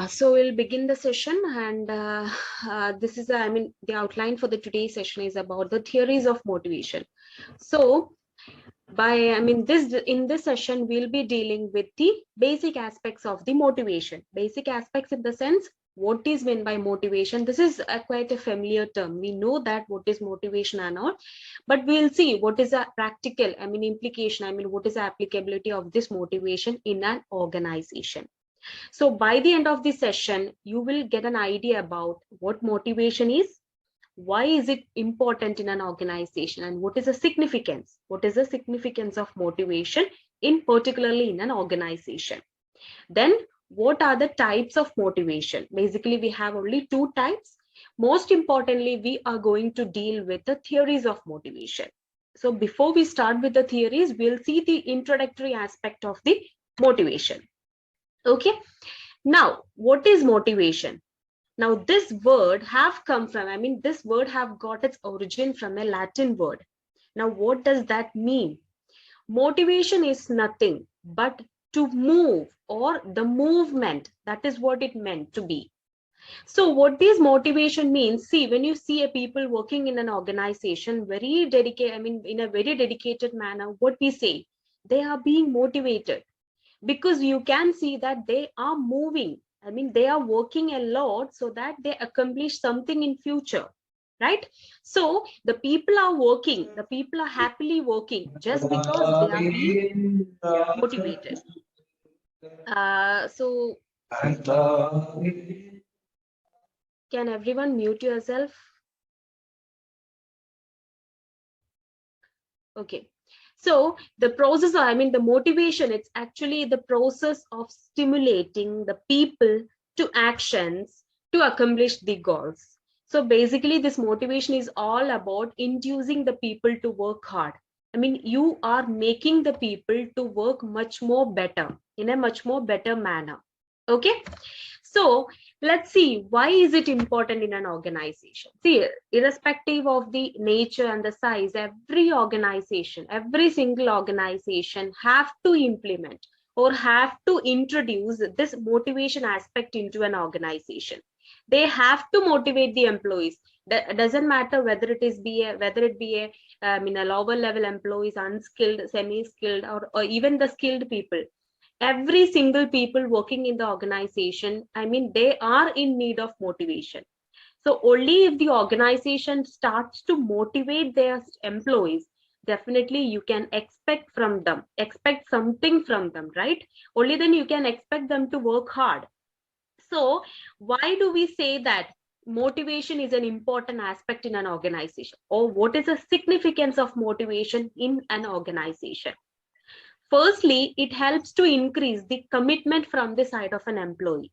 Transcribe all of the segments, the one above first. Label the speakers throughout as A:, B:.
A: So we'll begin the session, and this is, the outline for the today's session is about the theories of motivation. So, in this session, we'll be dealing with the basic aspects of the motivation. Basic aspects in the sense, what is meant by motivation? This is quite a familiar term. We know that what is motivation and all, but we'll see what is a practical, implication. What is the applicability of this motivation in an organization? So by the end of the session, you will get an idea about what motivation is, why is it important in an organization, and what is the significance? What is the significance of motivation in particularly in an organization? Then what are the types of motivation? Basically, we have only two types. Most importantly, we are going to deal with the theories of motivation. So before we start with the theories, we'll see the introductory aspect of the motivation. Okay, now what is motivation? Now this word have come from, this word have got its origin from a Latin word. Now what does that mean? Motivation is nothing but to move, or the movement. That is what it meant to be. So what this motivation means, see, when you see a people working in an organization very dedicated, in a very dedicated manner, what we say, they are being motivated, because you can see that they are moving. They are working a lot so that they accomplish something in future, right? So the people are working, the people are happily working just because they are being motivated. So can everyone mute yourself? Okay. So the process, the motivation, it's actually the process of stimulating the people to actions to accomplish the goals. So basically, this motivation is all about inducing the people to work hard. You are making the people to work much more better, in a much more better manner. Okay. So let's see, why is it important in an organization? See, irrespective of the nature and the size, every single organization have to implement or have to introduce this motivation aspect into an organization. They have to motivate the employees. That doesn't matter whether it be a lower level employees, unskilled, semi-skilled, or even the skilled people. Every single people working in the organization, they are in need of motivation. So only if the organization starts to motivate their employees, definitely you can expect something from them, right? Only then you can expect them to work hard. So why do we say that motivation is an important aspect in an organization, or what is the significance of motivation in an organization? Firstly, it helps to increase the commitment from the side of an employee.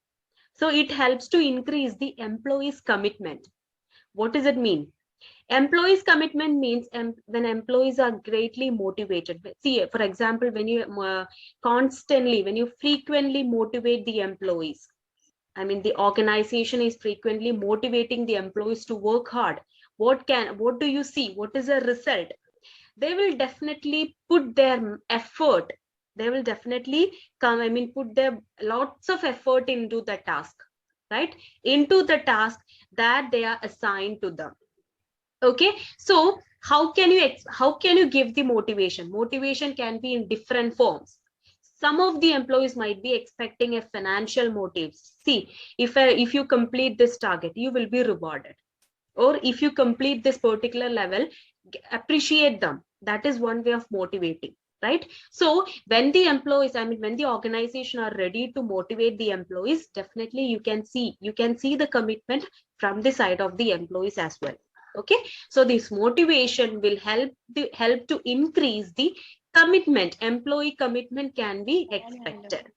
A: So it helps to increase the employee's commitment. What does it mean? Employees' commitment means when employees are greatly motivated. See, for example, when you frequently motivate the employees, the organization is frequently motivating the employees to work hard. What do you see? What is the result? They will definitely put their effort. They will definitely put their lots of effort into the task, right? Into the task that they are assigned to them. Okay. So how can you give the motivation? Motivation can be in different forms. Some of the employees might be expecting a financial motive. See, if you complete this target, you will be rewarded. Or if you complete this particular level, appreciate them. That is one way of motivating, right? So when the employees, when the organization are ready to motivate the employees, definitely you can see the commitment from the side of the employees as well. Okay. So this motivation will help to increase the commitment. Employee commitment can be expected.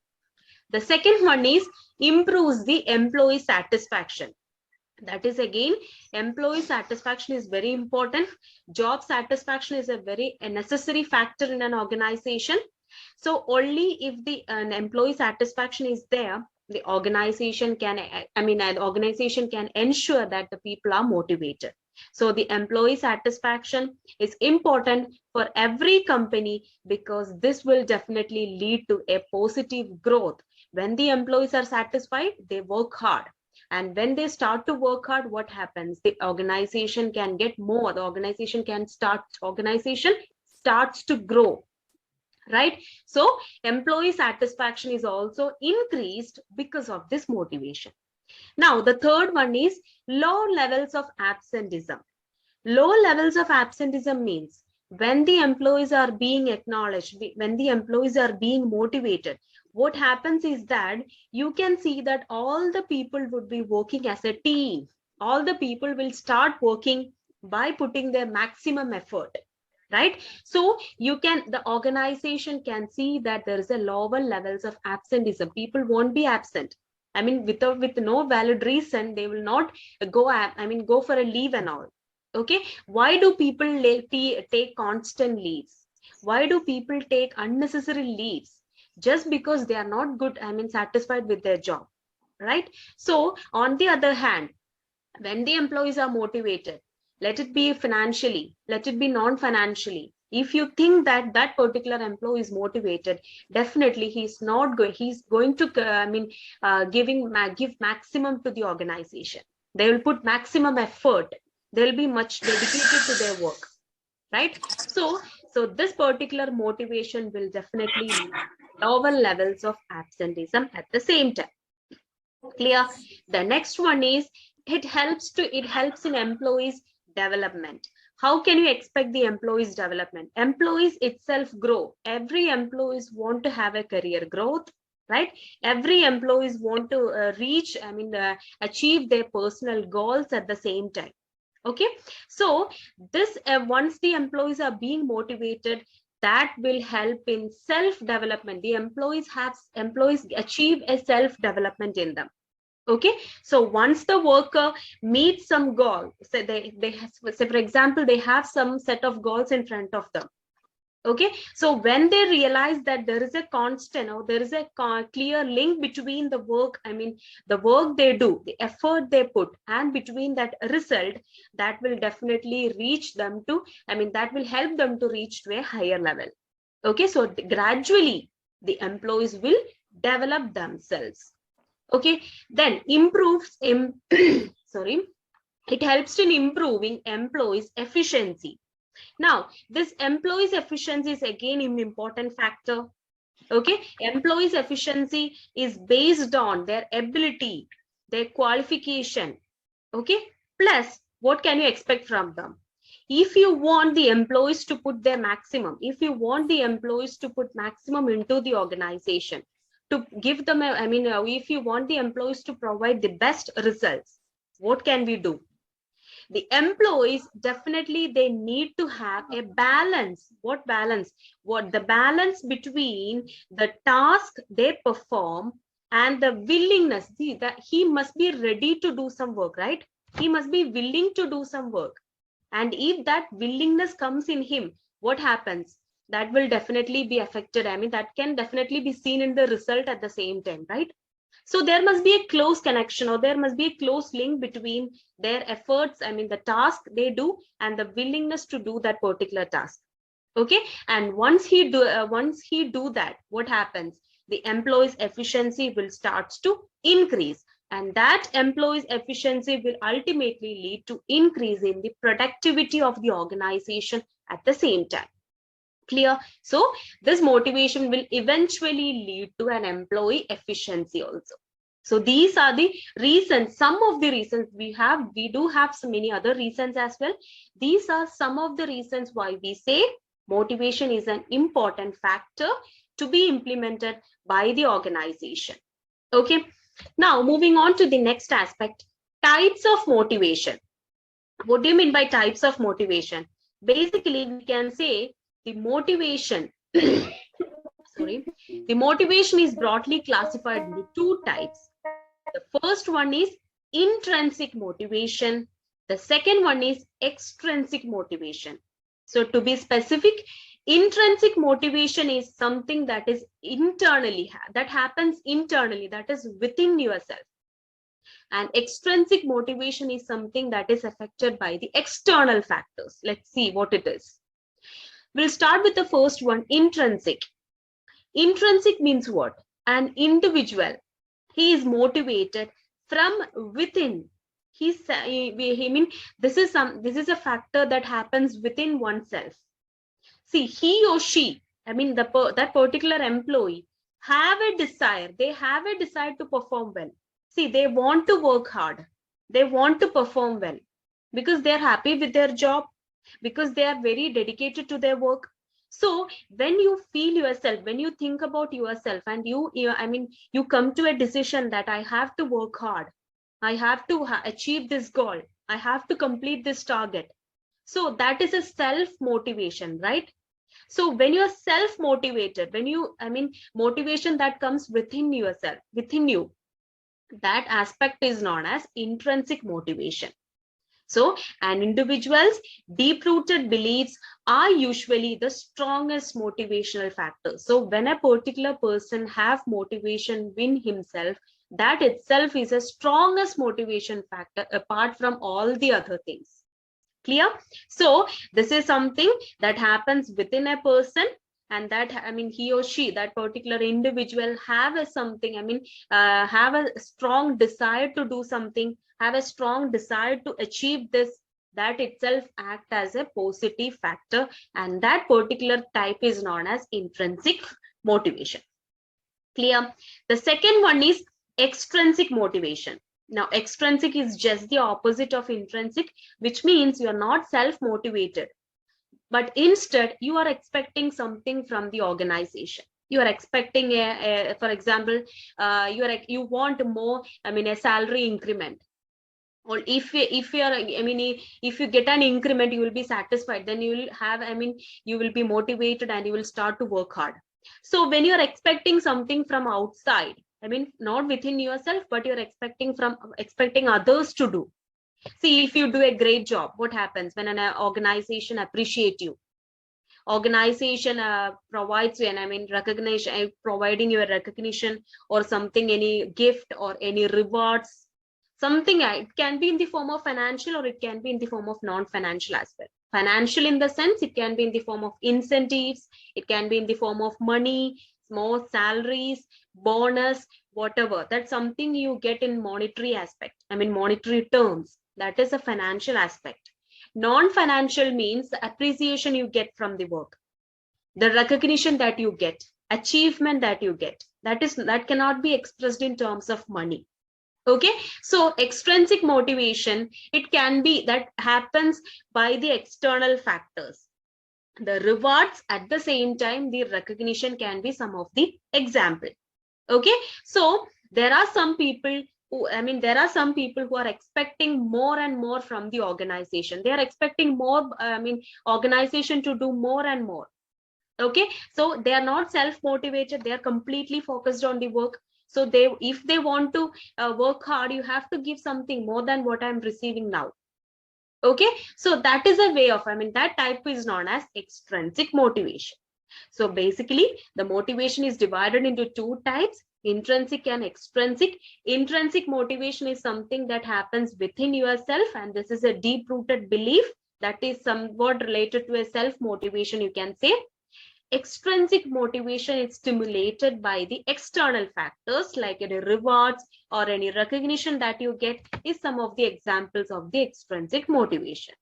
A: The second one is improves the employee satisfaction. That is, again, employee satisfaction is very important. Job satisfaction is a very necessary factor in an organization. So only if an employee satisfaction is there, the organization can ensure that the people are motivated. So the employee satisfaction is important for every company, because this will definitely lead to a positive growth. When the employees are satisfied, they work hard. And when they start to work hard, what happens? The organization can get more. The organization starts to grow, right? So employee satisfaction is also increased because of this motivation. Now, the third one is low levels of absenteeism. Low levels of absenteeism means when the employees are being acknowledged, when the employees are being motivated, what happens is that you can see that all the people would be working as a team. All the people will start working by putting their maximum effort, right? So the organization can see that there is a lower levels of absenteeism. People won't be absent. I mean, with no valid reason, they will not go for a leave and all. Okay, why do people take constant leaves? Why do people take unnecessary leaves? Just because they are not good, satisfied with their job, right? So on the other hand, when the employees are motivated, let it be financially, let it be non-financially, if you think that that particular employee is motivated, definitely he's going to give maximum to the organization. They will put maximum effort. They'll be much dedicated to their work, right? So this particular motivation will definitely lower levels of absenteeism at the same time. Clear? The next one is it helps in employees development. How can you expect the employees development? Employees itself grow. Every employees want to have a career growth, right? Every employees want to achieve their personal goals at the same time. Okay, so this once the employees are being motivated, that will help in self development. The employees achieve a self development in them. Okay, so once the worker meets some goal, so say for example, they have some set of goals in front of them. Okay, so when they realize that there is a constant or there is a clear link between the work, the work they do, the effort they put, and between that result, that will definitely reach them to, that will help them to reach to a higher level. Okay, so gradually the employees will develop themselves. Okay, then sorry, it helps in improving employees efficiency. Now, this employees efficiency is again an important factor. Okay, employees efficiency is based on their ability, their qualification. Okay, plus what can you expect from them? If you want the employees to put their maximum, if you want the employees to put maximum into the organization, to give them if you want the employees to provide the best results, what can we do? The employees definitely, they need to have a balance. What balance? What the balance between the task they perform and the willingness. See, that he must be ready to do some work, right? He must be willing to do some work. And if that willingness comes in him, what happens? That will definitely be affected. That can definitely be seen in the result at the same time, right? So there must be a close connection, or there must be a close link between their efforts, the task they do, and the willingness to do that particular task. Okay, and once he do that, what happens? The employee's efficiency will start to increase, and that employee's efficiency will ultimately lead to increase in the productivity of the organization at the same time. Clear? So this motivation will eventually lead to an employee efficiency also. So these are the reasons, some of the reasons we do have so many other reasons as well. These are some of the reasons why we say motivation is an important factor to be implemented by the organization. Okay, now moving on to the next aspect, types of motivation. What do you mean by types of motivation? Basically, we can say the motivation sorry, the motivation is broadly classified into two types. The first one is intrinsic motivation. The second one is extrinsic motivation. So to be specific, intrinsic motivation is something that is internally, that happens internally, that is within yourself. And extrinsic motivation is something that is affected by the external factors. Let's see what it is. We'll start with the first one, intrinsic. Intrinsic means what? an individual, he is motivated from within. I mean, this is a factor that happens within oneself. See, he or she, I mean, that particular employee have a desire. They have a desire to perform well. See, they want to work hard. They want to perform well because they're happy with their job, because they are very dedicated to their work. So when you feel yourself, when you think about yourself, and I mean, you come to a decision that I have to work hard, I have to achieve this goal, I have to complete this target. So that is a self motivation, right? So when you're self motivated, when you, I mean, motivation that comes within yourself, within you, that aspect is known as intrinsic motivation. So an individual's deep rooted beliefs are usually the strongest motivational factors. So when a particular person have motivation within himself, that itself is a strongest motivation factor apart from all the other things. Clear? So this is something that happens within a person, and that, I mean, he or she, that particular individual have a something, I mean, have a strong desire to do something, have a strong desire to achieve this, that itself act as a positive factor, and that particular type is known as intrinsic motivation. Clear? The second one is extrinsic motivation. Now, extrinsic is just the opposite of intrinsic, which means you are not self-motivated, but instead you are expecting something from the organization. You are expecting for example, you want more, I mean, a salary increment. Or if you are, I mean, if you get an increment, you will be satisfied. Then you will have, I mean, you will be motivated and you will start to work hard. So when you are expecting something from outside, I mean, not within yourself, but you're expecting others to do. See, if you do a great job, what happens when an organization appreciate you? Organization provides you, and I mean, recognition, providing you a recognition or something, any gift or any rewards, something. It can be in the form of financial, or it can be in the form of non-financial as well. Financial in the sense, it can be in the form of incentives, it can be in the form of money, more salaries, bonus, whatever. That's something you get in monetary aspect, I mean, monetary terms. That is a financial aspect. Non-financial means the appreciation you get from the work, the recognition that you get, achievement that you get. That cannot be expressed in terms of money. Okay, so extrinsic motivation, it can be that happens by the external factors. The rewards, at the same time, the recognition can be some of the example. Okay, so there are some people who, I mean, there are some people who are expecting more and more from the organization. They are expecting more, I mean, organization to do more and more. Okay, so they are not self-motivated, they are completely focused on the work. So if they want to work hard, you have to give something more than what I'm receiving now. Okay, so that is a way of, I mean, that type is known as extrinsic motivation. So basically, the motivation is divided into two types, intrinsic and extrinsic. Intrinsic motivation is something that happens within yourself, and this is a deep-rooted belief that is somewhat related to a self-motivation, you can say. Extrinsic motivation is stimulated by the external factors like any rewards or any recognition that you get, is some of the examples of the extrinsic motivation.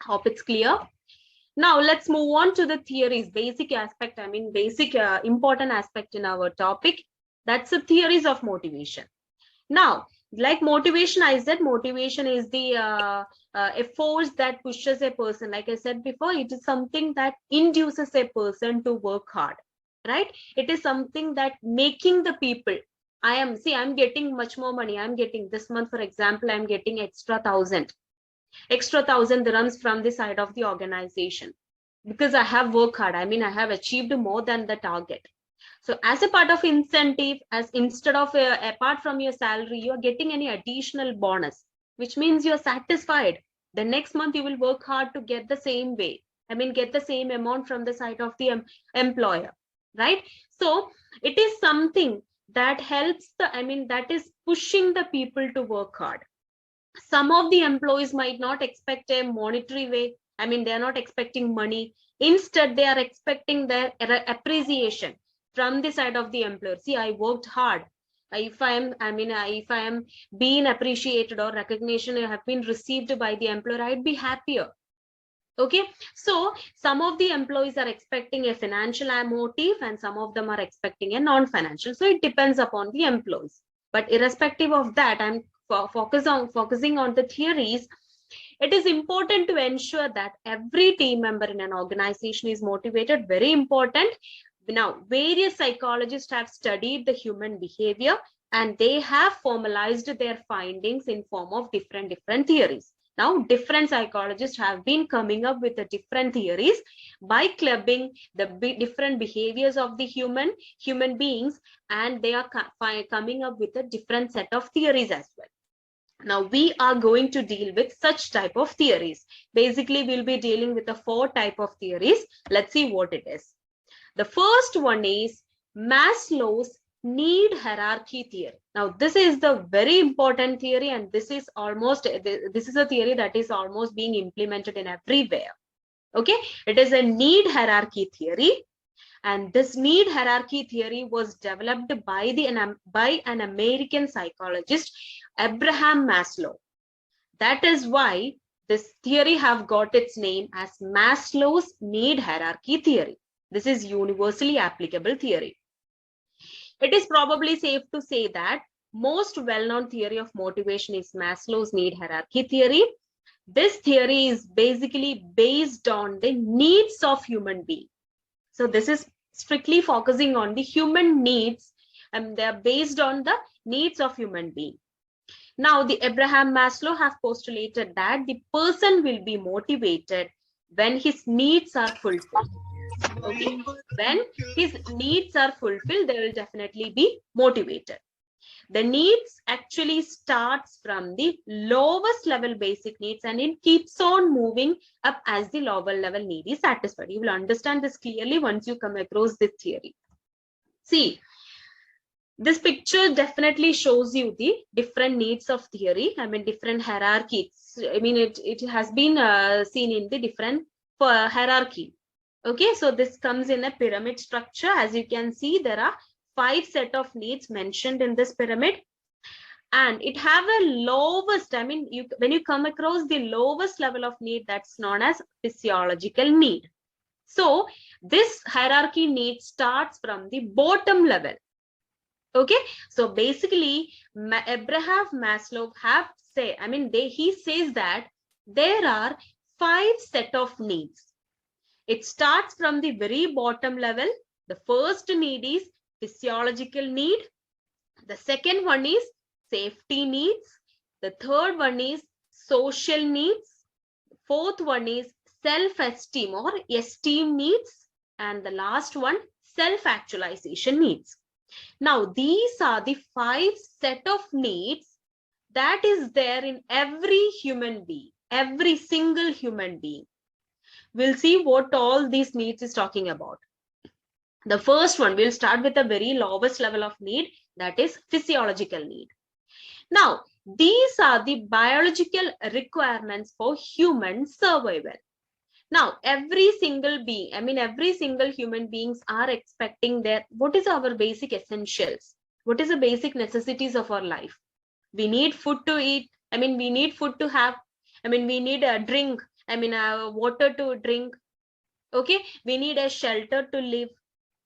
A: Hope it's clear. Now let's move on to the theories, basic aspect, I mean, basic important aspect in our topic. That's the theories of motivation. Now, like motivation, I said motivation is the a force that pushes a person. Like I said before, it is something that induces a person to work hard, right? It is something that making the people, I'm getting much more money. I'm getting this month, for example, I'm getting extra 1,000 dirhams from the side of the organization because I have worked hard. I mean, I have achieved more than the target. So as a part of incentive, as instead of apart from your salary, you are getting any additional bonus, which means you're satisfied. The next month you will work hard to get the same way. I mean, get the same amount from the side of the employer, right? So it is something that helps that is pushing the people to work hard. Some of the employees might not expect a monetary way. I mean, they're not expecting money. Instead, they are expecting their appreciation. from the side of the employer. See, I worked hard. If I am, if I am being appreciated or recognition have been received by the employer, I'd be happier. Okay, so some of the employees are expecting a financial motive and some of them are expecting a non-financial. So it depends upon the employees. But irrespective of that, I'm focusing on the theories. It is important to ensure that every team member in an organization is motivated. Very important. Now, various psychologists have studied the human behavior and they have formalized their findings in form of different theories. Now, different psychologists have been coming up with the different theories by clubbing the different behaviors of the human beings, and they are coming up with a different set of theories as well. Now, we are going to deal with such type of theories. Basically, we'll be dealing with the 4 type of theories. Let's see what it is. The first one is Maslow's need hierarchy theory. Now, this is the very important theory, and this is a theory that is almost being implemented in everywhere. Okay, it is a need hierarchy theory, and this need hierarchy theory was developed by an American psychologist, Abraham Maslow. That is why this theory have got its name as Maslow's need hierarchy theory. This is universally applicable theory. It is probably safe to say that most well-known theory of motivation is Maslow's need hierarchy theory. This theory is basically based on the needs of human beings. So this is strictly focusing on the human needs, and they are based on the needs of human beings. Now, the Abraham Maslow have postulated that the person will be motivated when his needs are fulfilled. Okay, when his needs are fulfilled, they will definitely be motivated. The needs actually starts from the lowest level basic needs, and it keeps on moving up as the lower level need is satisfied. You will understand this clearly once you come across this theory. See, this picture definitely shows you the different needs of theory. Different hierarchies. It has been seen in the different hierarchy. Okay, so this comes in a pyramid structure. As you can see, there are 5 set of needs mentioned in this pyramid, and it have a lowest, when you come across the lowest level of need, that's known as physiological need. So this hierarchy need starts from the bottom level. Okay, so basically Abraham Maslow he says that there are 5 set of needs. It starts from the very bottom level. The first need is physiological need. The second one is safety needs. The third one is social needs. Fourth one is self-esteem or esteem needs. And the last one, self-actualization needs. Now, these are the 5 set of needs that is there in every human being, every single human being. We'll see what all these needs is talking about. The first one, we'll start with the very lowest level of need, that is physiological need. Now, these are the biological requirements for human survival. Now, every single being, every single human beings are expecting what is our basic essentials? What is the basic necessities of our life? We need food to eat. We need food to have. We need a drink. Water to drink. Okay, we need a shelter to live.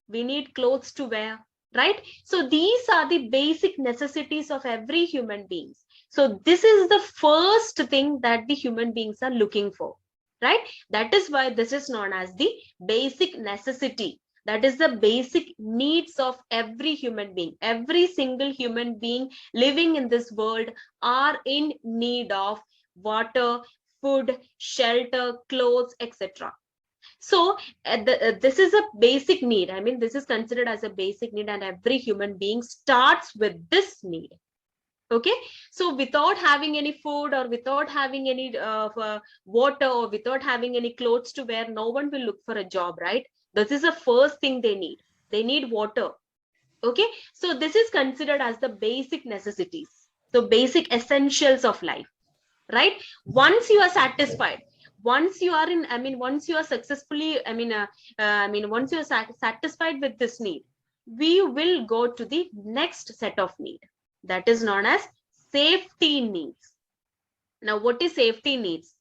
A: We need clothes to wear, right? So these are the basic necessities of every human being. So this is the first thing that the human beings are looking for, right? That is why this is known as the basic necessity. That is the basic needs of every human being. Every single human being living in this world are in need of water, food, shelter, clothes, etc. So this is a basic need. This is considered as a basic need, and every human being starts with this need. Okay, so without having any food or without having any water or without having any clothes to wear, no one will look for a job, right? This is the first thing they need. They need water. Okay, so this is considered as the basic necessities. So basic essentials of life, right? Once you are satisfied, once you are in, once you are successfully, once you are satisfied with this need, we will go to the next set of need, that is known as safety needs. Now, what is safety needs?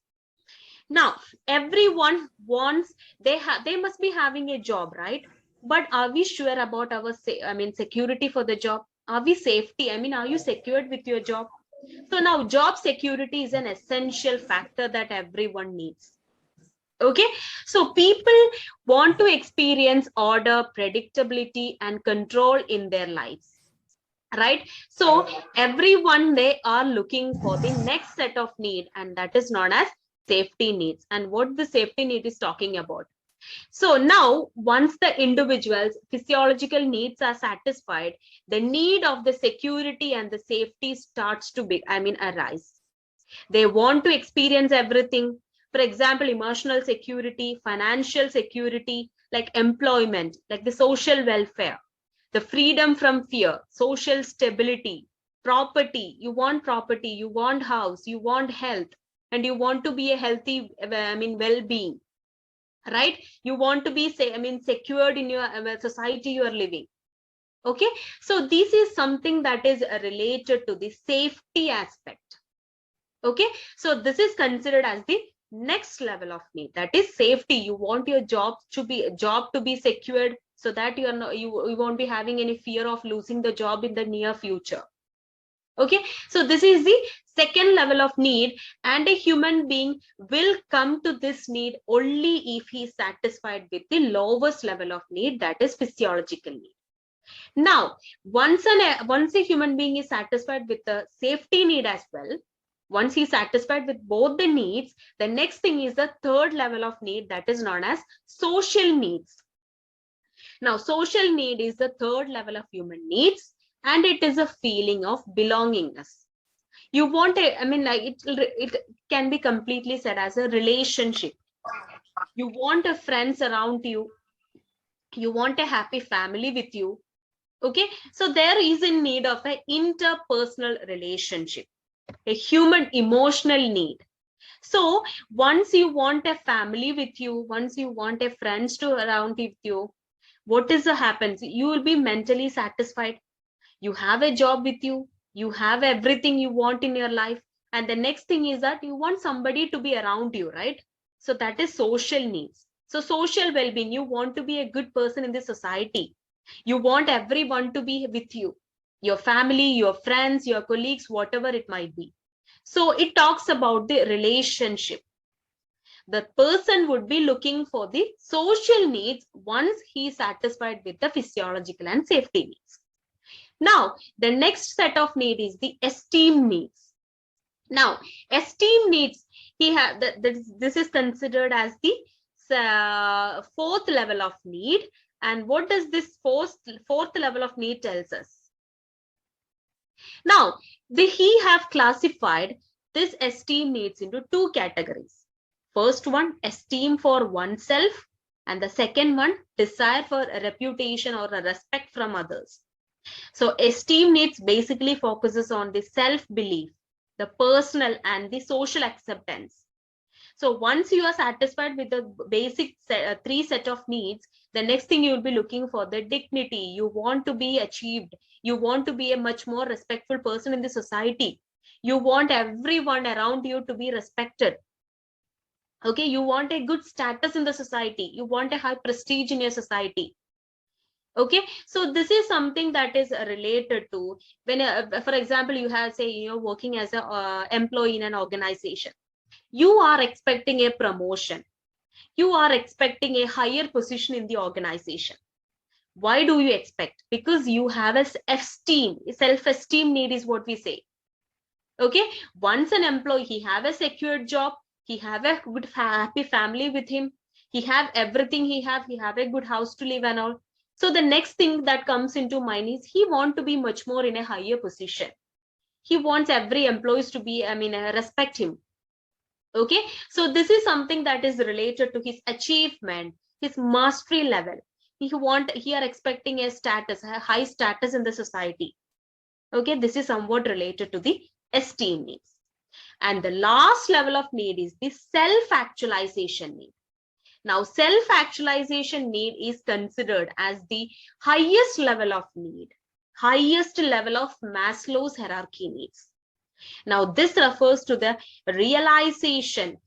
A: Now, everyone wants, they must be having a job, right? But are we sure about our security for the job? Are we safety? Are you secured with your job? So now job security is an essential factor that everyone needs. Okay, so people want to experience order, predictability, and control in their lives, right? So everyone, they are looking for the next set of need, and that is known as safety needs. And what the safety need is talking about. So now, once the individual's physiological needs are satisfied, the need of the security and the safety starts to arise. They want to experience everything. For example, emotional security, financial security, like employment, like the social welfare, the freedom from fear, social stability, property. You want property, you want house, you want health, and you want to be a healthy, well-being, right? You want to be secured in your society you are living. Okay, so this is something that is related to the safety aspect. Okay, so this is considered as the next level of need, that is safety. You want your job to be secured, so that you are not, you won't be having any fear of losing the job in the near future. Okay, so this is the second level of need, and a human being will come to this need only if he is satisfied with the lowest level of need, that is physiological need. Now, once a human being is satisfied with the safety need as well, once he's satisfied with both the needs, the next thing is the third level of need, that is known as social needs. Now, social need is the third level of human needs, and it is a feeling of belongingness. You want it can be completely said as a relationship. You want a friends around you. You want a happy family with you. Okay, so there is a need of an interpersonal relationship, a human emotional need. So once you want a family with you, once you want a friends to around with you, what is the happens? You will be mentally satisfied. You have a job with you. You have everything you want in your life. And the next thing is that you want somebody to be around you, right? So that is social needs. So social well-being, you want to be a good person in the society. You want everyone to be with you, your family, your friends, your colleagues, whatever it might be. So it talks about the relationship. The person would be looking for the social needs once he is satisfied with the physiological and safety needs. Now, the next set of need is the esteem needs. Now, esteem needs, this is considered as the fourth level of need. And what does this fourth level of need tells us? Now, he have classified this esteem needs into two categories. First one, esteem for oneself, and the second one, desire for a reputation or a respect from others. So esteem needs basically focuses on the self-belief, the personal and the social acceptance. So once you are satisfied with the basic three set of needs, the next thing you will be looking for the dignity. You want to be achieved. You want to be a much more respectful person in the society. You want everyone around you to be respected. Okay, you want a good status in the society. You want a high prestige in your society. Okay, so this is something that is related to when, for example, you have, say, you're working as a employee in an organization. You are expecting a promotion. You are expecting a higher position in the organization. Why do you expect? Because you have a self-esteem need is what we say. Okay, once an employee, he have a secured job, he have a good happy family with him, he have everything, he have a good house to live and all. So the next thing that comes into mind is he want to be much more in a higher position. He wants every employees to be, respect him. Okay, so this is something that is related to his achievement, his mastery level. He are expecting a high status in the society. Okay, this is somewhat related to the esteem needs. And the last level of need is the self-actualization need. Now, self-actualization need is considered as the highest level of need, highest level of Maslow's hierarchy needs. Now, this refers to the realization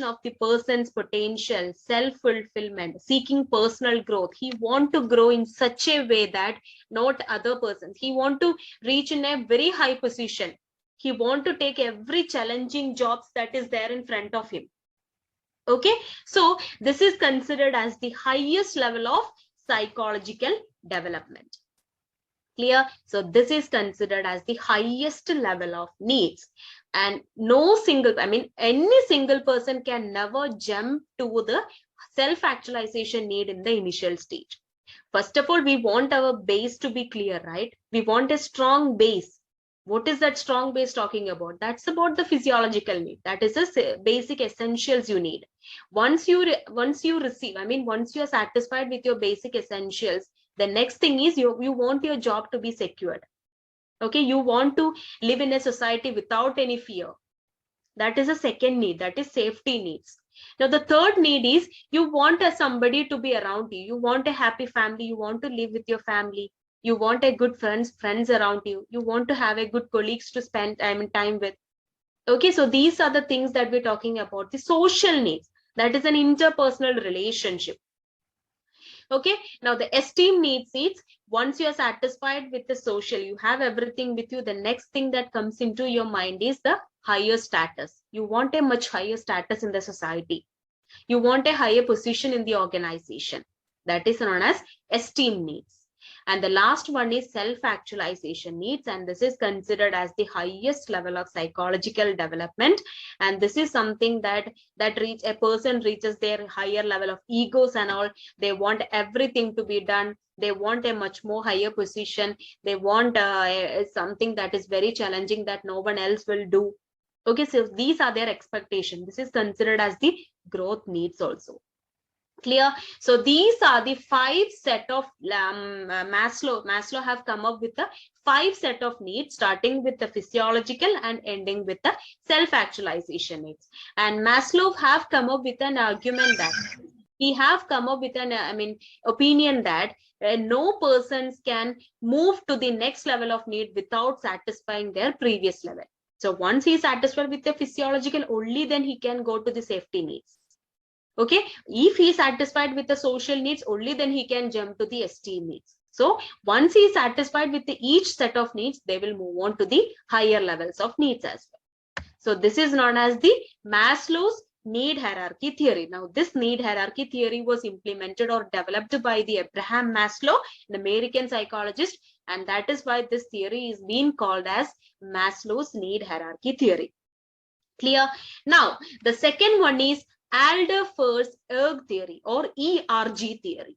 A: of the person's potential, self-fulfillment, seeking personal growth. He want to grow in such a way that not other persons. He want to reach in a very high position. He want to take every challenging jobs that is there in front of him. Okay, so this is considered as the highest level of psychological development. Clear? So this is considered as the highest level of needs, and no single, any single person can never jump to the self-actualization need in the initial stage. First of all, we want our base to be clear, right? We want a strong base. What is that strong base talking about? That's about the physiological need. That is a basic essentials you need. Once you receive, once you are satisfied with your basic essentials, the next thing is you want your job to be secured. Okay, you want to live in a society without any fear. That is a second need, that is safety needs. Now, the third need is you want somebody to be around you. You want a happy family. You want to live with your family. You want a good friends around you. You want to have a good colleagues to spend time with. Okay, so these are the things that we're talking about. The social needs, that is an interpersonal relationship. Okay, now the esteem needs is once you are satisfied with the social, you have everything with you, the next thing that comes into your mind is the higher status. You want a much higher status in the society. You want a higher position in the organization. That is known as esteem needs. And the last one is self-actualization needs, and this is considered as the highest level of psychological development. And this is something that a person reaches their higher level of egos and all. They want everything to be done. They want a much more higher position. They want something that is very challenging that no one else will do. Okay, so these are their expectations. This is considered as the growth needs also. Clear? So these are the 5 set of Maslow have come up with the 5 set of needs, starting with the physiological and ending with the self-actualization needs. And Maslow have come up with an argument that he have come up with an opinion that no persons can move to the next level of need without satisfying their previous level. So once he is satisfied with the physiological, only then he can go to the safety needs. Okay, if he is satisfied with the social needs, only then he can jump to the esteem needs. So once he is satisfied with each set of needs, they will move on to the higher levels of needs as well. So this is known as the Maslow's need hierarchy theory. Now, this need hierarchy theory was implemented or developed by the Abraham Maslow, an American psychologist, and that is why this theory is being called as Maslow's need hierarchy theory. Clear? Now, the second one is Adler's erg theory or ERG theory.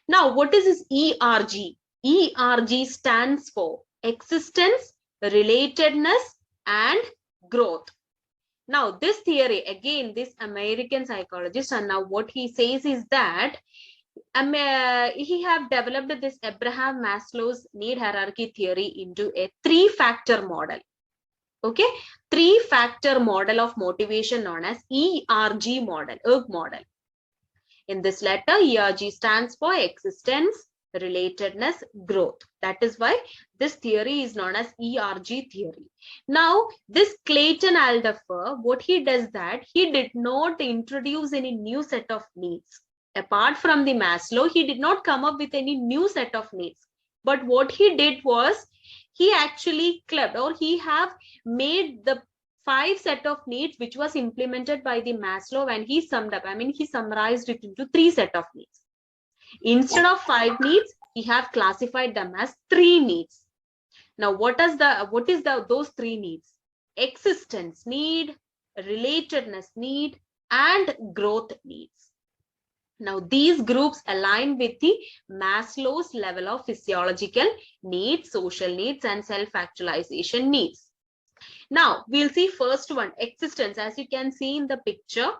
A: Now, what is this ERG? ERG stands for existence, relatedness, and growth. Now, this theory, again, this American psychologist, and now what he says is that he have developed this Abraham Maslow's need hierarchy theory into a 3-factor model. Okay, 3-factor model of motivation known as ERG model, ERG model. In this letter, ERG stands for existence, relatedness, growth. That is why this theory is known as ERG theory. Now, this Clayton Alderfer, what he does that he did not introduce any new set of needs. Apart from the Maslow, he did not come up with any new set of needs. But what he did was, he actually clubbed, or he have made the 5 set of needs which was implemented by the Maslow, and he summed up, he summarized it into 3 set of needs. Instead of 5 needs, he have classified them as 3 needs. Now, what is those 3 needs? Existence need, relatedness need, and growth needs. Now, these groups align with the Maslow's level of physiological needs, social needs, and self-actualization needs. Now, we'll see first one, existence. As you can see in the picture,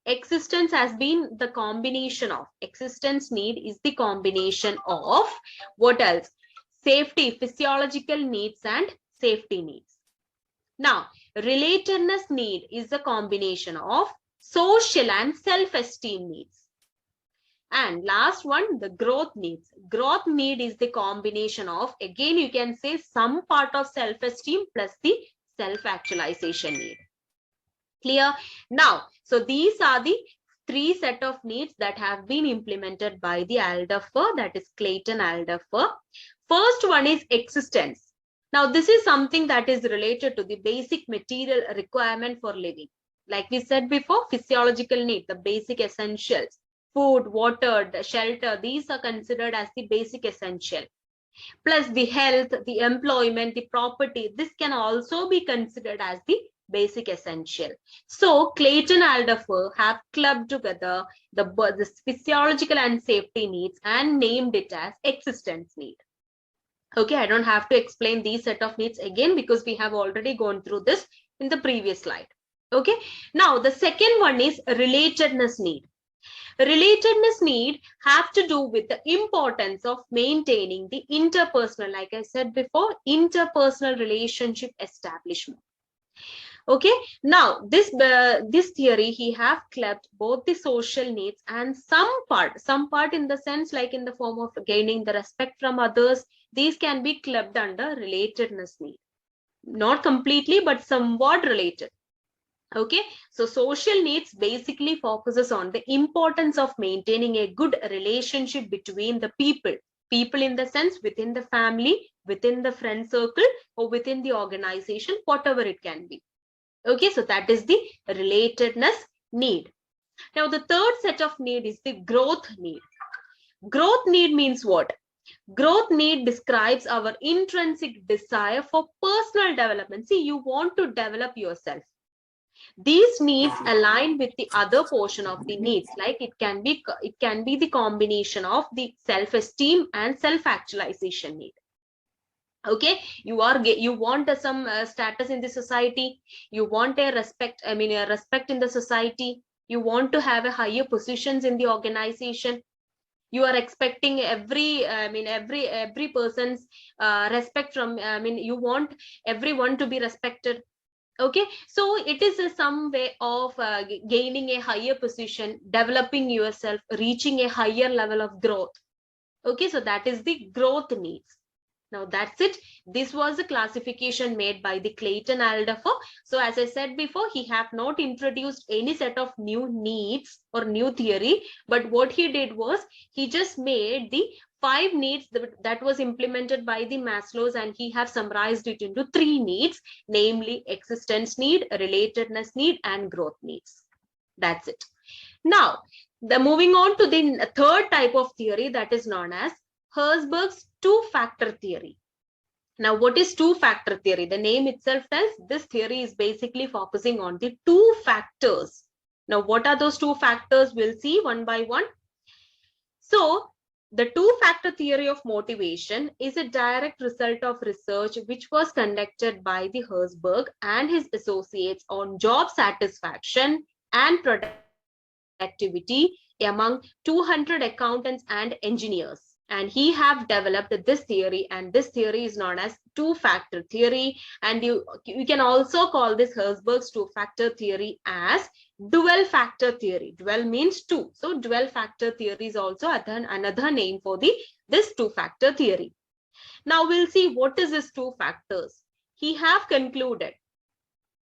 A: existence has been the combination of, existence need is the combination of, what else? Safety, physiological needs and safety needs. Now, relatedness need is the combination of social and self-esteem needs. And last one, the growth needs. Growth need is the combination of, again, you can say some part of self-esteem plus the self-actualization need. Clear? Now, so these are the three set of needs that have been implemented by the Alderfer, that is Clayton Alderfer. First one is existence. Now, this is something that is related to the basic material requirement for living. Like we said before, physiological need, the basic essentials, food, water, the shelter, these are considered as the basic essential. Plus the health, the employment, the property, this can also be considered as the basic essential. So Clayton Alderfer have clubbed together the physiological and safety needs and named it as existence need. Okay, I don't have to explain these set of needs again because we have already gone through this in the previous slide. Okay, now the second one is relatedness need. Relatedness need have to do with the importance of maintaining the interpersonal, like I said before, interpersonal relationship establishment. Okay, now this theory, he have clubbed both the social needs and some part in the sense like in the form of gaining the respect from others. These can be clubbed under relatedness need. Not completely, but somewhat related. Okay, so social needs basically focuses on the importance of maintaining a good relationship between the people in the sense within the family, within the friend circle, or within the organization, whatever it can be. Okay, so that is the relatedness need. Now the third set of need is the growth need. Growth need means what? Growth need describes our intrinsic desire for personal development. See, you want to develop yourself. These needs align with the other portion of the needs, like it can be the combination of the self-esteem and self-actualization need. Okay, you want some status in the society, you want a respect, a respect in the society, you want to have a higher positions in the organization, you are expecting every person's respect from, you want everyone to be respected. Okay, so it is some way of gaining a higher position, developing yourself, reaching a higher level of growth. Okay, so that is the growth needs. Now that's it. This was a classification made by the Clayton Alderfer. So as I said before, he have not introduced any set of new needs or new theory, but what he did was he just made the 5 needs that was implemented by the Maslow's, and he have summarized it into 3 needs, namely existence need, relatedness need, and growth needs. That's it. Now, moving on to the third type of theory, that is known as HERZBERG'S two-factor theory. Now, what is two-factor theory? The name itself tells this theory is basically focusing on the 2 factors. Now, what are those 2 factors? We'll see one by one. So, the two-factor theory of motivation is a direct result of research which was conducted by the HERZBERG and his associates on job satisfaction and productivity among 200 accountants and engineers. And he have developed this theory, and this theory is known as two-factor theory. And you can also call this HERZBERG'S two-factor theory as dual factor theory. Dual means 2. So dual factor theory is also another name for this two-factor theory. Now we'll see what is this 2 factors. He have concluded,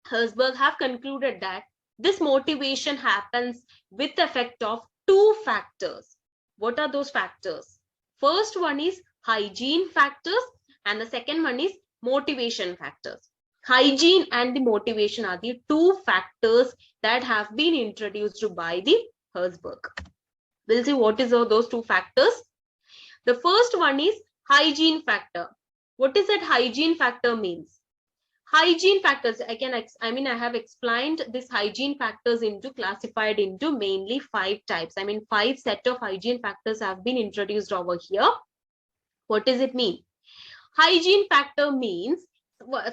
A: HERZBERG have concluded that this motivation happens with the effect of 2 factors. What are those factors? First one is hygiene factors, and the second one is motivation factors. Hygiene and the motivation are the 2 factors that have been introduced by the HERZBERG. We'll see what is those 2 factors. The first one is hygiene factor. What is that hygiene factor means? Hygiene factors, I have explained this hygiene factors classified into mainly 5 types. 5 set of hygiene factors have been introduced over here. What does it mean? Hygiene factor means,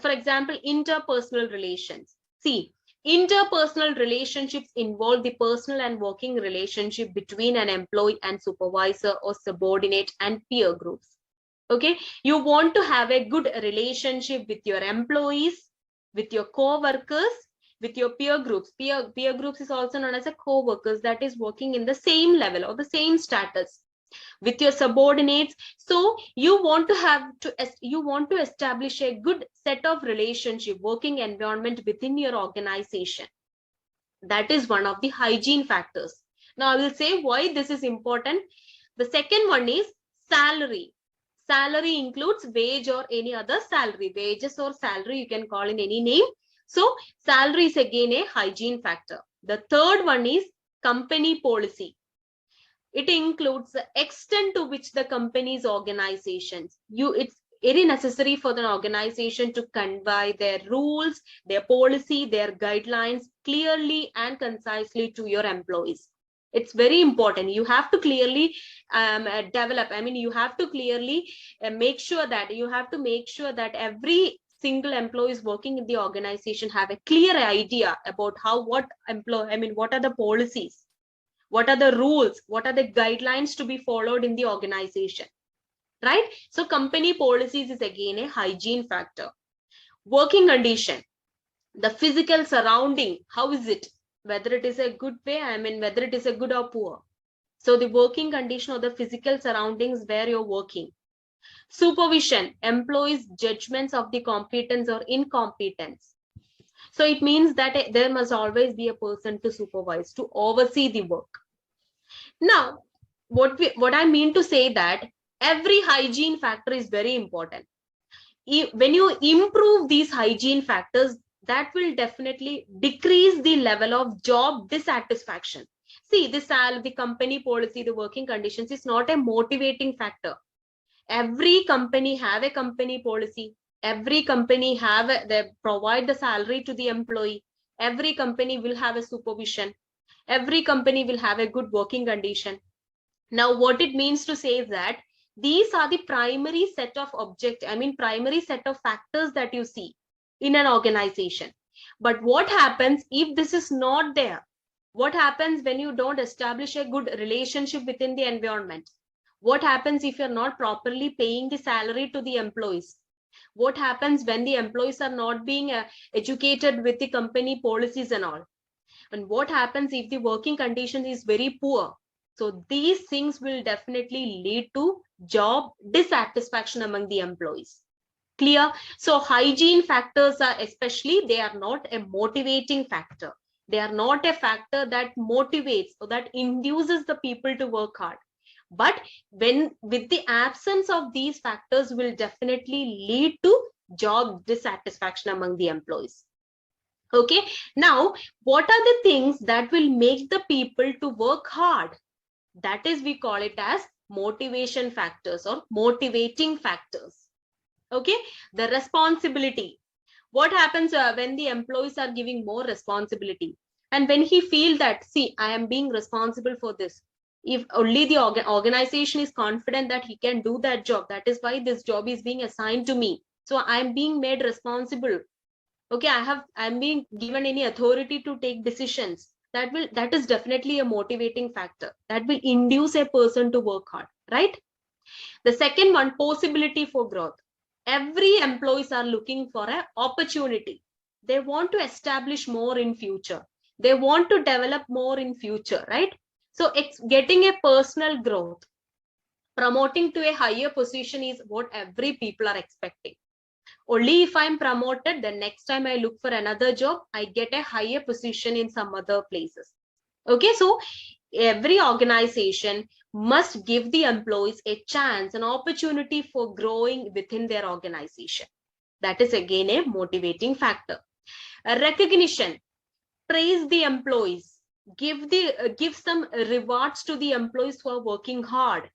A: for example, interpersonal relations. See, interpersonal relationships involve the personal and working relationship between an employee and supervisor or subordinate and peer groups. Okay, you want to have a good relationship with your employees, with your co-workers, with your peer groups. Peer groups is also known as a co-workers, that is working in the same level or the same status, with your subordinates. So you want to establish a good set of relationship, working environment within your organization. That is one of the hygiene factors. Now I will say why this is important. The second one is salary. Salary includes wage or any other salary. Wages or salary you can call in any name. So salary is again a hygiene factor. The third one is company policy. It includes the extent to which the company's organizations, it's very necessary for the organization to convey their rules, their policy, their guidelines clearly and concisely to your employees. It's very important. You have to clearly develop. I mean, you have to clearly make sure that every single employees working in the organization have a clear idea about what are the policies, what are the rules, what are the guidelines to be followed in the organization, right? So company policies is again a hygiene factor. Working condition, the physical surrounding, how is it? Whether it is a good way, whether it is a good or poor. So the working condition or the physical surroundings where you're working. Supervision, employees' judgments of the competence or incompetence. So it means that there must always be a person to supervise, to oversee the work. Now, what I mean to say that every hygiene factor is very important. When you improve these hygiene factors, that will definitely decrease the level of job dissatisfaction. See, the company policy, the working conditions is not a motivating factor. Every company have a company policy. Every company they provide the salary to the employee. Every company will have a supervision. Every company will have a good working condition. Now, what it means to say is that these are the primary set of primary set of factors that you see in an organization. But what happens if this is not there? What happens when you don't establish a good relationship within the environment? What happens if you're not properly paying the salary to the employees? What happens when the employees are not being educated with the company policies and all? And what happens if the working condition is very poor? So these things will definitely lead to job dissatisfaction among the employees. Clear? So hygiene factors are they are not a motivating factor. They are not a factor that motivates or that induces the people to work hard. But with the absence of these factors will definitely lead to job dissatisfaction among the employees. Okay, now what are the things that will make the people to work hard? That is, we call it as motivation factors or motivating factors. Okay, the responsibility. What happens when the employees are giving more responsibility, and when he feels that, see, I am being responsible for this. If only the organization is confident that he can do that job, that is why this job is being assigned to me. So I am being made responsible. Okay, I'm being given any authority to take decisions. That is definitely a motivating factor that will induce a person to work hard, right? The second one, possibility for growth. Every employees are looking for an opportunity. They want to establish more in future. They want to develop more in future, right? So it's getting a personal growth. Promoting to a higher position is what every people are expecting. Only if I'm promoted, the next time I look for another job, I get a higher position in some other places. Okay, so every organization must give the employees a chance, an opportunity for growing within their organization. That is again a motivating factor. A recognition, praise the employees, give some rewards to the employees who are working hard,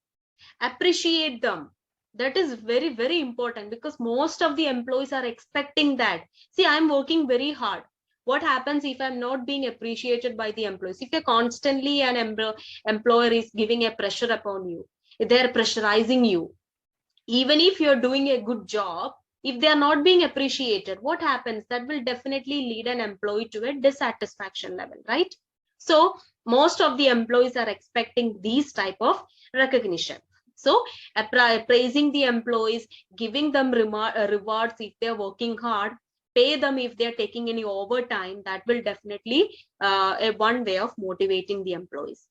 A: appreciate them. That is very, very important, because most of the employees are expecting that. See, I'm working very hard. What happens if I'm not being appreciated by the employees? If you're constantly an employer is giving a pressure upon you, if they're pressurizing you, even if you're doing a good job, if they are not being appreciated, what happens? That will definitely lead an employee to a dissatisfaction level, right? So most of the employees are expecting these type of recognition. So praising the employees, giving them rewards if they're working hard, pay them if they're taking any overtime. That will definitely one way of motivating the employees.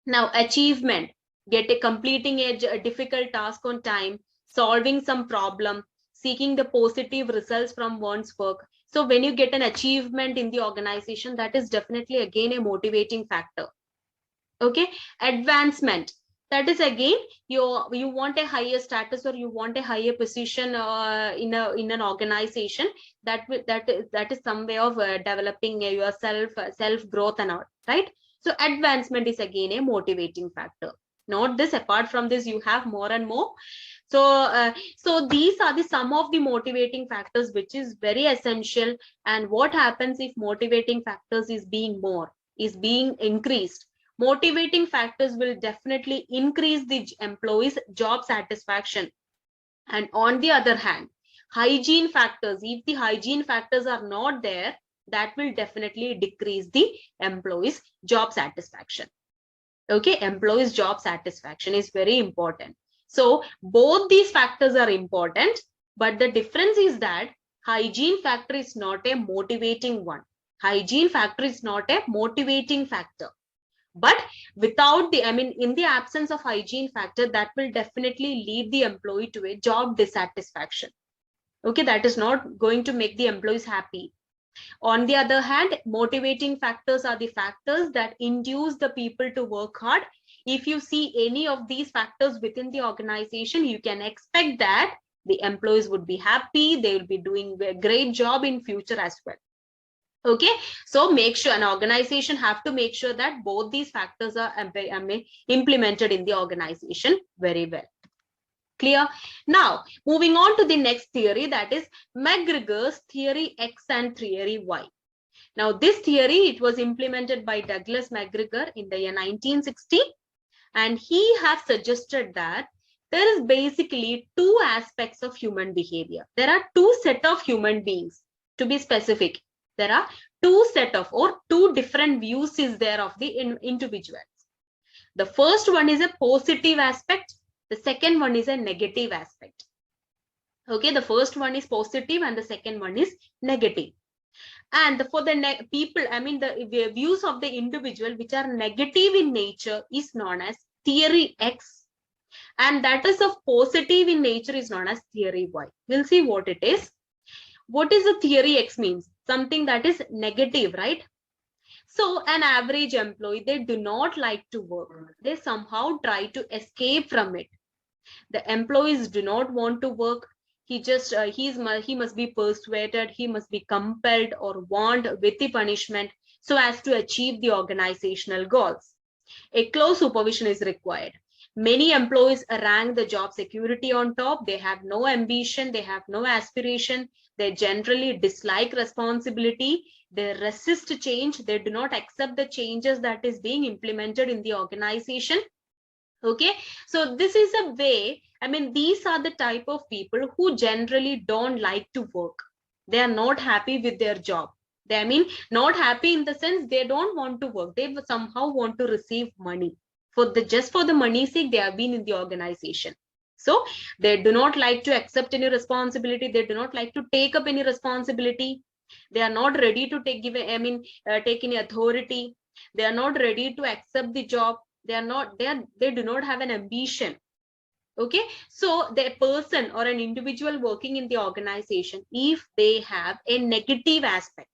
A: Now, achievement, completing a difficult task on time, solving some problem, seeking the positive results from one's work. So when you get an achievement in the organization, that is definitely again a motivating factor. Okay, advancement, that is again you want a higher status or you want a higher position in an organization. That is some way of developing yourself, self growth and all, right? So advancement is again a motivating factor. Not this, apart from this you have more and more. So these are the some of the motivating factors which is very essential. And what happens if motivating factors is being increased? Motivating factors will definitely increase the employees' job satisfaction. And on the other hand, hygiene factors, if the hygiene factors are not there, that will definitely decrease the employees' job satisfaction. Okay, employees' job satisfaction is very important. So both these factors are important, but the difference is that hygiene factor is not a motivating one. Hygiene factor is not a motivating factor. But without the, in the absence of hygiene factor, that will definitely lead the employee to a job dissatisfaction. Okay, that is not going to make the employees happy. On the other hand, motivating factors are the factors that induce the people to work hard. If you see any of these factors within the organization, you can expect that the employees would be happy, they will be doing a great job in future as well. Okay, so make sure an organization have to make sure that both these factors are implemented in the organization very well. Clear? Now, moving on to the next theory, that is McGregor's theory X and theory Y. Now, this theory, it was implemented by Douglas McGregor in the year 1960, and he has suggested that there is basically two aspects of human behavior. There are two set of human beings, to be specific. There are two different views is there of the individuals. The first one is a positive aspect. The second one is a negative aspect. Okay, the first one is positive and the second one is negative. And for the people, the views of the individual which are negative in nature is known as theory X. And that is of positive in nature is known as theory Y. We'll see what it is. What is the theory X means? Something that is negative, right? So an average employee, they do not like to work. They somehow try to escape from it. The employees do not want to work. He must be persuaded, he must be compelled or warned with the punishment so as to achieve the organizational goals. A close supervision is required. Many employees rank the job security on top. They have no ambition, they have no aspiration. They generally dislike responsibility. They resist change. They do not accept the changes that is being implemented in the organization. Okay, so this is a way, these are the type of people who generally don't like to work. They are not happy with their job. They not happy in the sense they don't want to work. They somehow want to receive money. Just for the money's sake, they have been in the organization. So they do not like to accept any responsibility. They do not like to take up any responsibility. They are not ready to take any authority. They are not ready to accept the job. They do not have an ambition. Okay, so the person or an individual working in the organization, if they have a negative aspect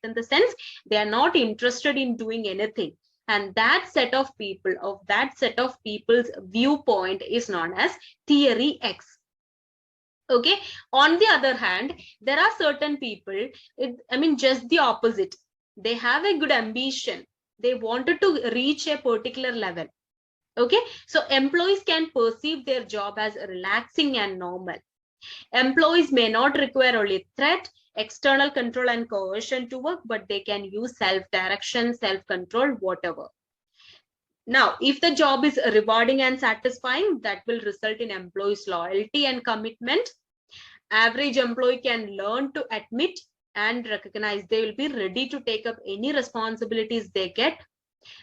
A: in the sense they are not interested in doing anything, and that set of people's viewpoint is known as theory X. Okay, on the other hand, there are certain people, just the opposite. They have a good ambition. They wanted to reach a particular level. Okay, so employees can perceive their job as relaxing and normal. Employees may not require only threat, external control and coercion to work, but they can use self-direction, self-control, whatever. Now, if the job is rewarding and satisfying, that will result in employees' loyalty and commitment. Average employee can learn to admit and recognize they will be ready to take up any responsibilities they get.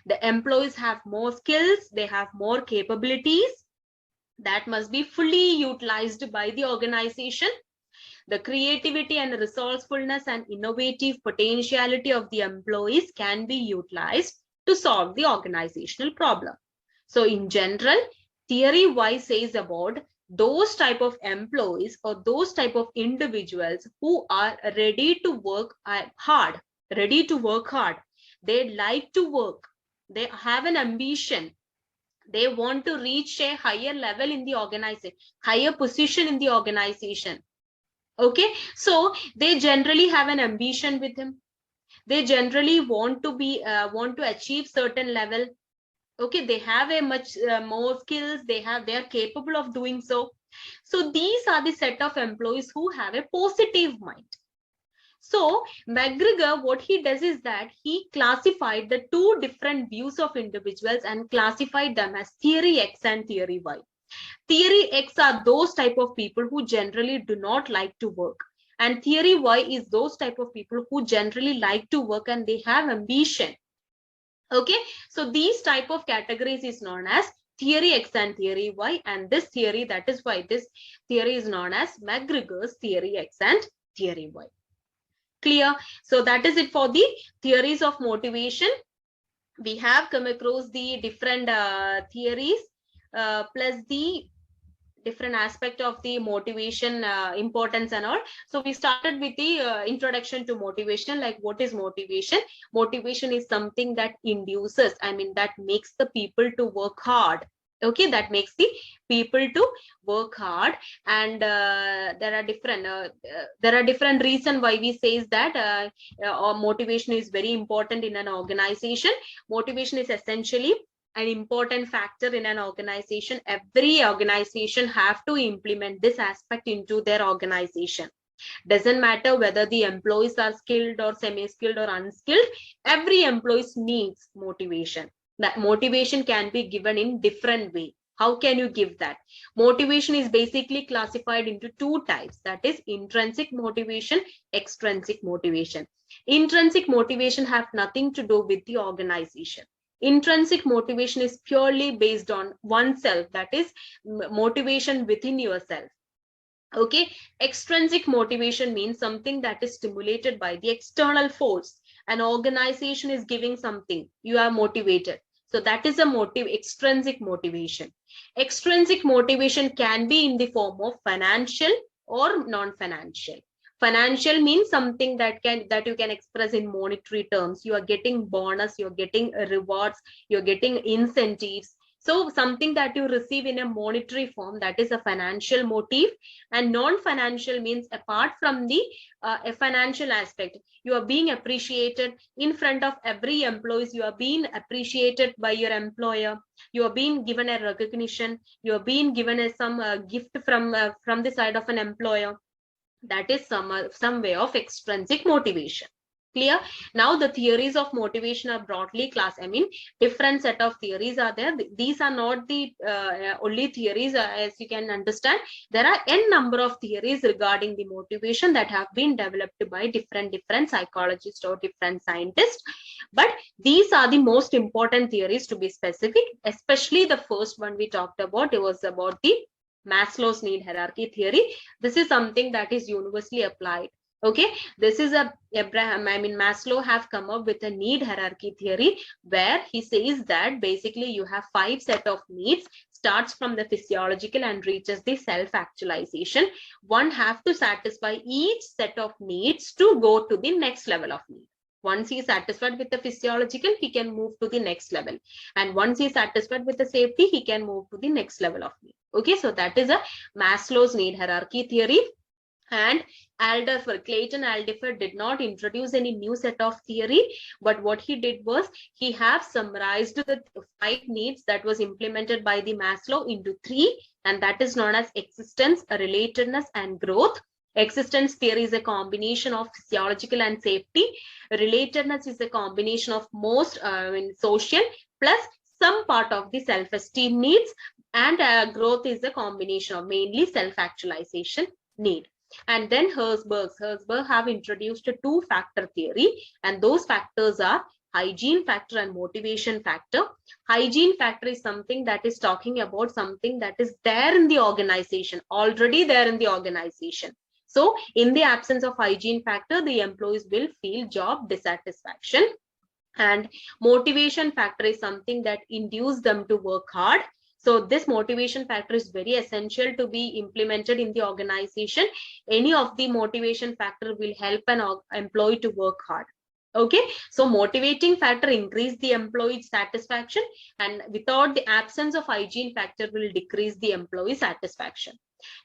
A: The employees have more skills, they have more capabilities that must be fully utilized by the organization. The creativity and resourcefulness and innovative potentiality of the employees can be utilized to solve the organizational problem. So in general, theory Y says about those type of employees or those type of individuals who are ready to work hard, ready to work hard. They like to work. They have an ambition. They want to reach a higher level in the organization, higher position in the organization. Okay, so they generally have an ambition with him. They generally want to be want to achieve certain level. Okay, they have a much more skills. They are capable of doing so. So these are the set of employees who have a positive mind. So McGregor, what he does is that he classified the two different views of individuals and classified them as theory X and theory Y. Theory X are those type of people who generally do not like to work, and theory Y is those type of people who generally like to work and they have ambition. Okay, so these type of categories is known as theory X and theory Y, and this theory, that is why this theory is known as McGregor's theory X and theory Y. Clear? So that is it for the theories of motivation. We have come across the different theories plus the different aspect of the motivation importance and all. So we started with the introduction to motivation. Like, what is motivation? Motivation is something that induces, I mean, that makes the people to work hard. Okay, that makes the people to work hard. And there are different reasons why we says that motivation is very important in an organization. Motivation is essentially an important factor in an organization. Every organization have to implement this aspect into their organization. Doesn't matter whether the employees are skilled or semi-skilled or unskilled, every employee needs motivation. That motivation can be given in different way. How can you give that? Motivation is basically classified into two types, that is intrinsic motivation, extrinsic motivation. Intrinsic motivation have nothing to do with the organization. Intrinsic motivation is purely based on oneself, that is motivation within yourself. Okay, extrinsic motivation means something that is stimulated by the external force. An organization is giving something, you are motivated. So that is a extrinsic motivation. Extrinsic motivation can be in the form of financial or non-financial. Financial means something that you can express in monetary terms. You are getting bonus, you're getting rewards, you're getting incentives. So something that you receive in a monetary form, that is a financial motive. And non-financial means apart from the a financial aspect, you are being appreciated in front of every employee. You are being appreciated by your employer. You are being given a recognition. You are being given some gift from the side of an employer. That is some way of extrinsic motivation. Clear? Now the theories of motivation are broadly class. I mean, different set of theories are there. These are not the only theories, as you can understand. There are n number of theories regarding the motivation that have been developed by different psychologists or different scientists. But these are the most important theories, to be specific. Especially the first one we talked about, it was about the Maslow's need hierarchy theory. This is something that is universally applied. Okay, this is Maslow have come up with a need hierarchy theory, where he says that basically you have 5 set of needs, starts from the physiological and reaches the self-actualization. One have to satisfy each set of needs to go to the next level of need. Once he is satisfied with the physiological, he can move to the next level. And once he is satisfied with the safety, he can move to the next level of need. Okay, so that is a Maslow's need hierarchy theory. And Clayton Aldifer did not introduce any new set of theory, but what he did was he have summarized the 5 needs that was implemented by the Maslow into 3, and that is known as existence, relatedness, and growth. Existence theory is a combination of physiological and safety. Relatedness is a combination of most social plus some part of the self-esteem needs, and growth is a combination of mainly self-actualization need. And then Herzberg have introduced a 2-factor theory, and those factors are hygiene factor and motivation factor. Hygiene factor is something that is talking about something that is there in the organization, already there in the organization. So in the absence of hygiene factor, the employees will feel job dissatisfaction. And motivation factor is something that induces them to work hard. So this motivation factor is very essential to be implemented in the organization. Any of the motivation factor will help an employee to work hard. Okay, so motivating factor increase the employee satisfaction, and without the absence of hygiene factor will decrease the employee satisfaction.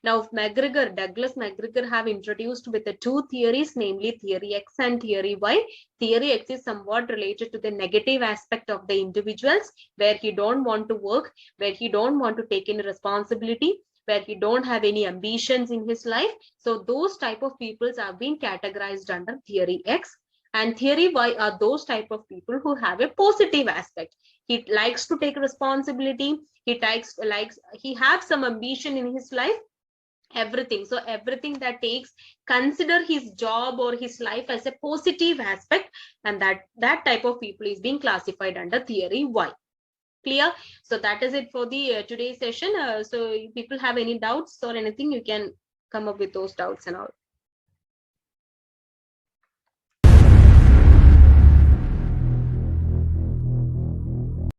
A: Now, Douglas McGregor have introduced with the two theories, namely theory X and theory Y. Theory X is somewhat related to the negative aspect of the individuals, where he don't want to work, where he don't want to take any responsibility, where he don't have any ambitions in his life. So those type of peoples have been categorized under theory X. And theory Y are those type of people who have a positive aspect. He likes to take responsibility. He has some ambition in his life, everything. So everything that takes, consider his job or his life as a positive aspect, and that type of people is being classified under theory Y. Clear? So that is it for the today's session. So if people have any doubts or anything, you can come up with those doubts and all.